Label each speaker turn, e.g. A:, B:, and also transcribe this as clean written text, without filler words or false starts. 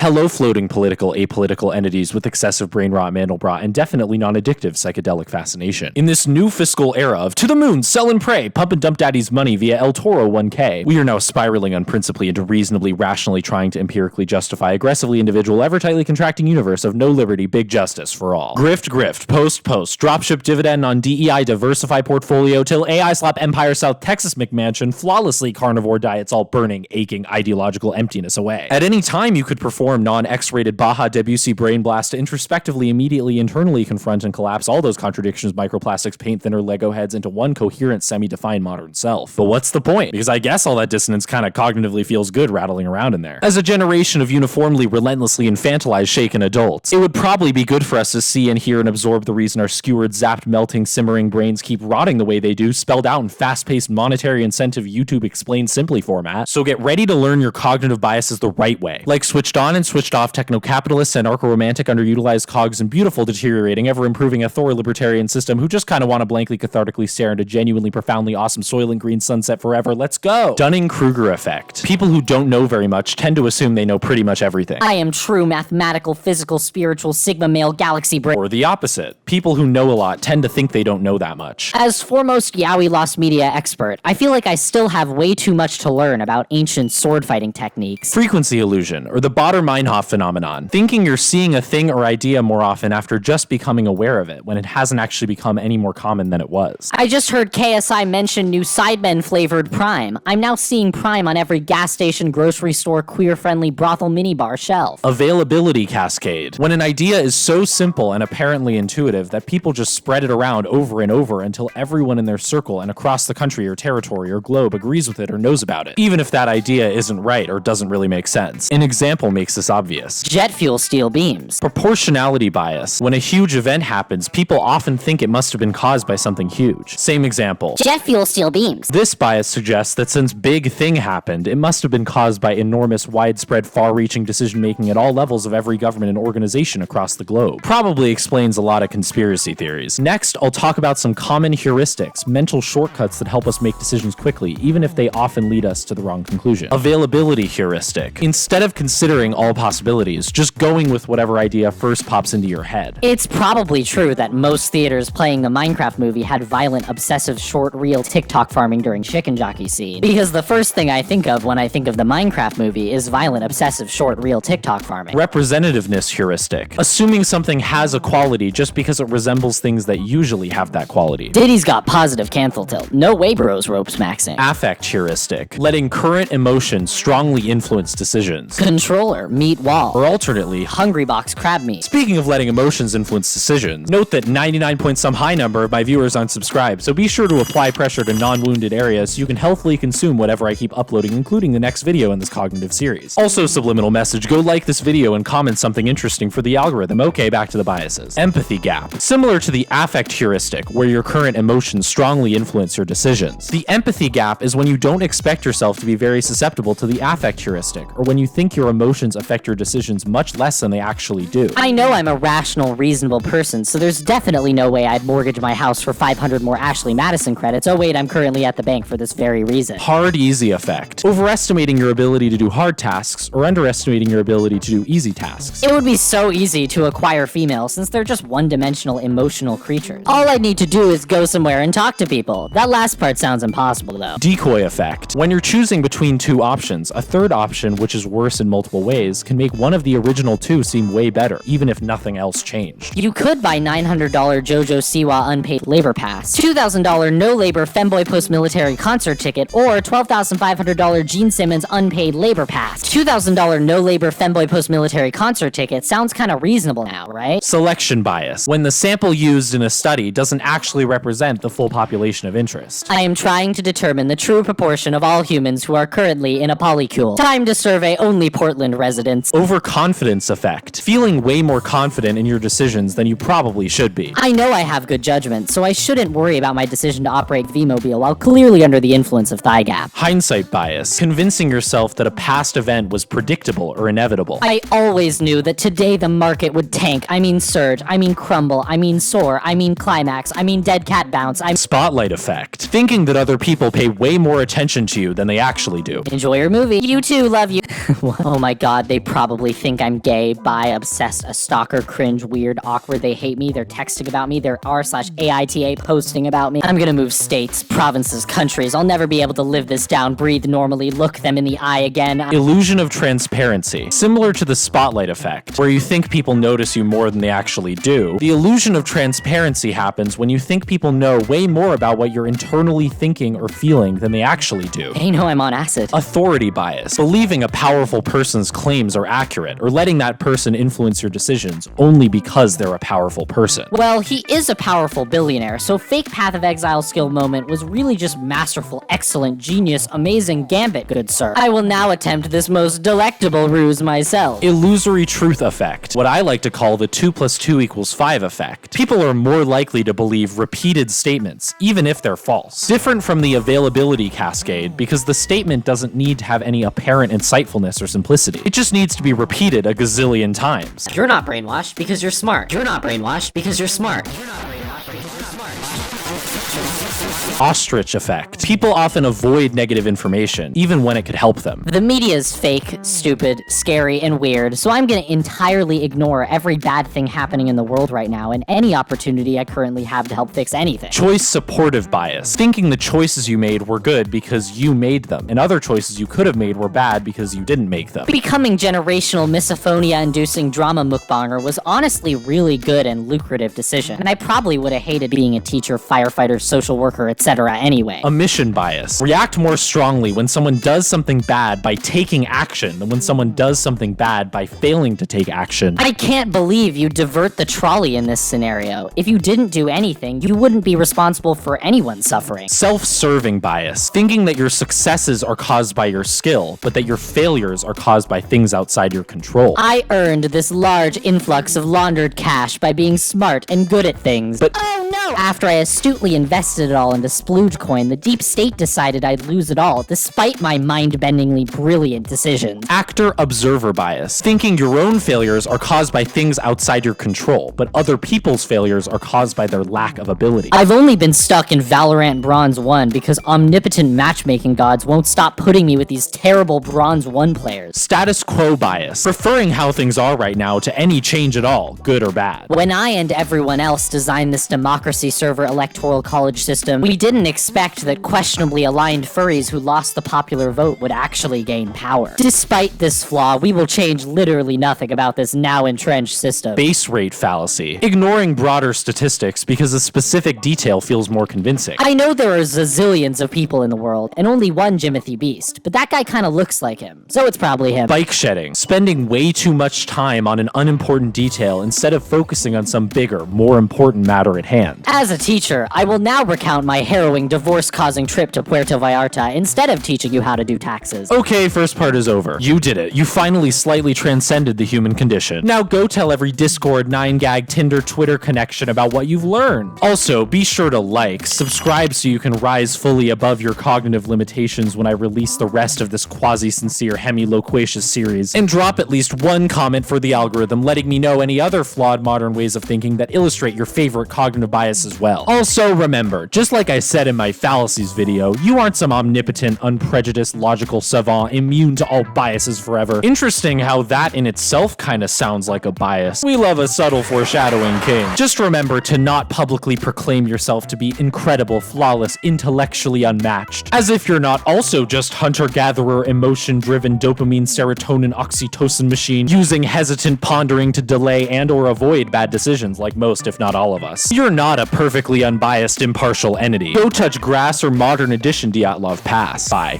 A: Hello, floating political, apolitical entities with excessive brain rot, Mandelbrot, and definitely non-addictive psychedelic fascination. In this new fiscal era of to the moon, sell and pray, pump and dump daddy's money via El Toro 1K, we are now spiraling unprincipally into reasonably rationally trying to empirically justify aggressively individual, ever tightly contracting universe of no liberty, big justice for all. Grift, post, dropship dividend on DEI, diversify portfolio till AI slap Empire South Texas McMansion, flawlessly carnivore diets all burning, aching ideological emptiness away. At any time, you could perform non-X-rated Baja Debussy brain blast to introspectively, immediately, internally confront and collapse all those contradictions, microplastics, paint thinner Lego heads into one coherent, semi-defined modern self. But what's the point? Because I guess all that dissonance kind of cognitively feels good rattling around in there. As a generation of uniformly, relentlessly infantilized, shaken adults, it would probably be good for us to see and hear and absorb the reason our skewered, zapped, melting, simmering brains keep rotting the way they do, spelled out in fast-paced, monetary incentive YouTube explained simply format. So get ready to learn your cognitive biases the right way. Like switched on and switched off techno-capitalists and anarcho-romantic underutilized cogs and beautiful, deteriorating, ever-improving author-libertarian system who just kind of want to blankly cathartically stare into genuinely profoundly awesome soil and green sunset forever. Let's go! Dunning-Kruger effect. People who don't know very much tend to assume they know pretty much everything.
B: I am true mathematical, physical, spiritual, sigma male galaxy brain.
A: Or the opposite. People who know a lot tend to think they don't know that much.
B: As foremost Yowie Lost Media expert, I feel like I still have way too much to learn about ancient sword fighting techniques.
A: Frequency illusion, or the Baader-Meinhof phenomenon. Thinking you're seeing a thing or idea more often after just becoming aware of it, when it hasn't actually become any more common than it was.
B: I just heard KSI mention new Sidemen flavored Prime. I'm now seeing Prime on every gas station, grocery store, queer-friendly brothel minibar shelf.
A: Availability cascade. When an idea is so simple and apparently intuitive that people just spread it around over and over until everyone in their circle and across the country or territory or globe agrees with it or knows about it, even if that idea isn't right or doesn't really make sense. An example makes this obvious.
B: Jet fuel steel beams.
A: Proportionality bias. When a huge event happens, people often think it must have been caused by something huge. Same example.
B: Jet fuel steel beams.
A: This bias suggests that since big thing happened, it must have been caused by enormous, widespread, far-reaching decision-making at all levels of every government and organization across the globe. Probably explains a lot of conspiracy theories. Next, I'll talk about some common heuristics, mental shortcuts that help us make decisions quickly, even if they often lead us to the wrong conclusion. Availability heuristic. Instead of considering all possibilities, just going with whatever idea first pops into your head.
B: It's probably true that most theaters playing the Minecraft movie had violent, obsessive, short reel TikTok farming during chicken jockey scene. Because the first thing I think of when I think of the Minecraft movie is violent, obsessive, short reel TikTok farming.
A: Representativeness heuristic. Assuming something has a quality just because it resembles things that usually have that quality.
B: Diddy's got positive cancel tilt. No way bros ropes maxing.
A: Affect heuristic. Letting current emotions strongly influence decisions.
B: Controller, meat wall.
A: Or alternately,
B: Hungry box crab meat.
A: Speaking of letting emotions influence decisions, note that 99 point some high number of my viewers unsubscribe, so be sure to apply pressure to non-wounded areas so you can healthily consume whatever I keep uploading, including the next video in this cognitive series. Also, subliminal message, go like this video and comment something interesting for the algorithm. Okay, back to the biases. Empathy gap. Similar to the affect heuristic, where your current emotions strongly influence your decisions. The empathy gap is when you don't expect yourself to be very susceptible to the affect heuristic, or when you think your emotions affect your decisions much less than they actually do.
B: I know I'm a rational, reasonable person, so there's definitely no way I'd mortgage my house for 500 more Ashley Madison credits. Oh wait, I'm currently at the bank for this very reason.
A: Hard easy effect. Overestimating your ability to do hard tasks or underestimating your ability to do easy tasks.
B: It would be so easy to acquire females since they're just one-dimensional emotional creatures. All I need to do is go somewhere and talk to people. That last part sounds impossible though.
A: Decoy effect. When you're choosing between two options, a third option, which is worse in multiple ways, can make one of the original two seem way better, even if nothing else changed.
B: You could buy $900 JoJo Siwa unpaid labor pass, $2,000 no-labor femboy post-military concert ticket, or $12,500 Gene Simmons unpaid labor pass. $2,000 no-labor femboy post-military concert ticket sounds kind of reasonable now, right?
A: Selection bias. When the sample used in a study doesn't actually represent the full population of interest.
B: I am trying to determine the true proportion of all humans who are currently in a polycule. Time to survey only Portland residents.
A: Overconfidence effect. Feeling way more confident in your decisions than you probably should be.
B: I know I have good judgment, so I shouldn't worry about my decision to operate V-Mobile while clearly under the influence of thigh gap.
A: Hindsight bias. Convincing yourself that a past event was predictable or inevitable.
B: I always knew that today the market would tank. I mean surge, I mean crumble, I mean soar, I mean climax, I mean dead cat bounce,
A: Spotlight effect. Thinking that other people pay way more attention to you than they actually do.
B: Enjoy your movie. You too, love you. Oh my god, They probably think I'm gay, bi, obsessed, a stalker, cringe, weird, awkward. They hate me. They're texting about me. They're r/AITA posting about me. I'm gonna move states, provinces, countries. I'll never be able to live this down, breathe normally, look them in the eye again.
A: Illusion of transparency. Similar to the spotlight effect, where you think people notice you more than they actually do, the illusion of transparency happens when you think people know way more about what you're internally thinking or feeling than they actually do.
B: They know I'm on acid.
A: Authority bias. Believing a powerful person's claims are accurate, or letting that person influence your decisions only because they're a powerful person.
B: Well, he is a powerful billionaire, so fake Path of Exile skill moment was really just masterful, excellent, genius, amazing gambit, good sir. I will now attempt this most delectable ruse myself.
A: Illusory truth effect. What I like to call the 2 + 2 = 5 effect. People are more likely to believe repeated statements, even if they're false. Different from the availability cascade, because the statement doesn't need to have any apparent insightfulness or simplicity. It just needs to be repeated a gazillion times.
B: You're not brainwashed because you're smart. You're not brainwashed because you're smart. You're not brainwashed because you're smart.
A: Ostrich effect. People often avoid negative information, even when it could help them.
B: The media's fake, stupid, scary, and weird, so I'm gonna entirely ignore every bad thing happening in the world right now and any opportunity I currently have to help fix anything.
A: Choice supportive bias. Thinking the choices you made were good because you made them, and other choices you could have made were bad because you didn't make them.
B: Becoming generational misophonia-inducing drama mukbanger was honestly really good and lucrative decision, and I probably would have hated being a teacher, firefighter, social worker, etc. anyway.
A: Omission bias. React more strongly when someone does something bad by taking action than when someone does something bad by failing to take action.
B: I can't believe you divert the trolley in this scenario. If you didn't do anything, you wouldn't be responsible for anyone's suffering.
A: Self-serving bias. Thinking that your successes are caused by your skill, but that your failures are caused by things outside your control.
B: I earned this large influx of laundered cash by being smart and good at things.
A: But
B: oh no! After I astutely invested it all into Splooge Coin, the deep state decided I'd lose it all, despite my mind-bendingly brilliant decisions.
A: Actor-observer bias. Thinking your own failures are caused by things outside your control, but other people's failures are caused by their lack of ability.
B: I've only been stuck in Valorant Bronze 1 because omnipotent matchmaking gods won't stop putting me with these terrible Bronze 1 players.
A: Status quo bias. Preferring how things are right now to any change at all, good or bad.
B: When I and everyone else designed this democracy server electoral college system, we didn't expect that questionably aligned furries who lost the popular vote would actually gain power. Despite this flaw, we will change literally nothing about this now entrenched system.
A: Base rate fallacy. Ignoring broader statistics because a specific detail feels more convincing.
B: I know there are zillions of people in the world, and only one Jimothy Beast, but that guy kinda looks like him, so it's probably him.
A: Bike shedding. Spending way too much time on an unimportant detail instead of focusing on some bigger, more important matter at hand.
B: As a teacher, I will now recount my harrowing divorce-causing trip to Puerto Vallarta instead of teaching you how to do taxes.
A: Okay, first part is over. You did it. You finally slightly transcended the human condition. Now go tell every Discord, 9gag, Tinder, Twitter connection about what you've learned. Also, be sure to like, subscribe so you can rise fully above your cognitive limitations when I release the rest of this quasi-sincere, hemi-loquacious series, and drop at least one comment for the algorithm letting me know any other flawed modern ways of thinking that illustrate your favorite cognitive bias as well. Also, remember, just like I said in my fallacies video, you aren't some omnipotent, unprejudiced, logical savant immune to all biases forever. Interesting how that in itself kinda sounds like a bias. We love a subtle foreshadowing king. Just remember to not publicly proclaim yourself to be incredible, flawless, intellectually unmatched. As if you're not also just hunter-gatherer, emotion-driven, dopamine, serotonin, oxytocin machine, using hesitant pondering to delay and or avoid bad decisions like most, if not all of us. You're not a perfectly unbiased, impartial entity. Go touch grass or modern edition Dyatlov Pass. Bye.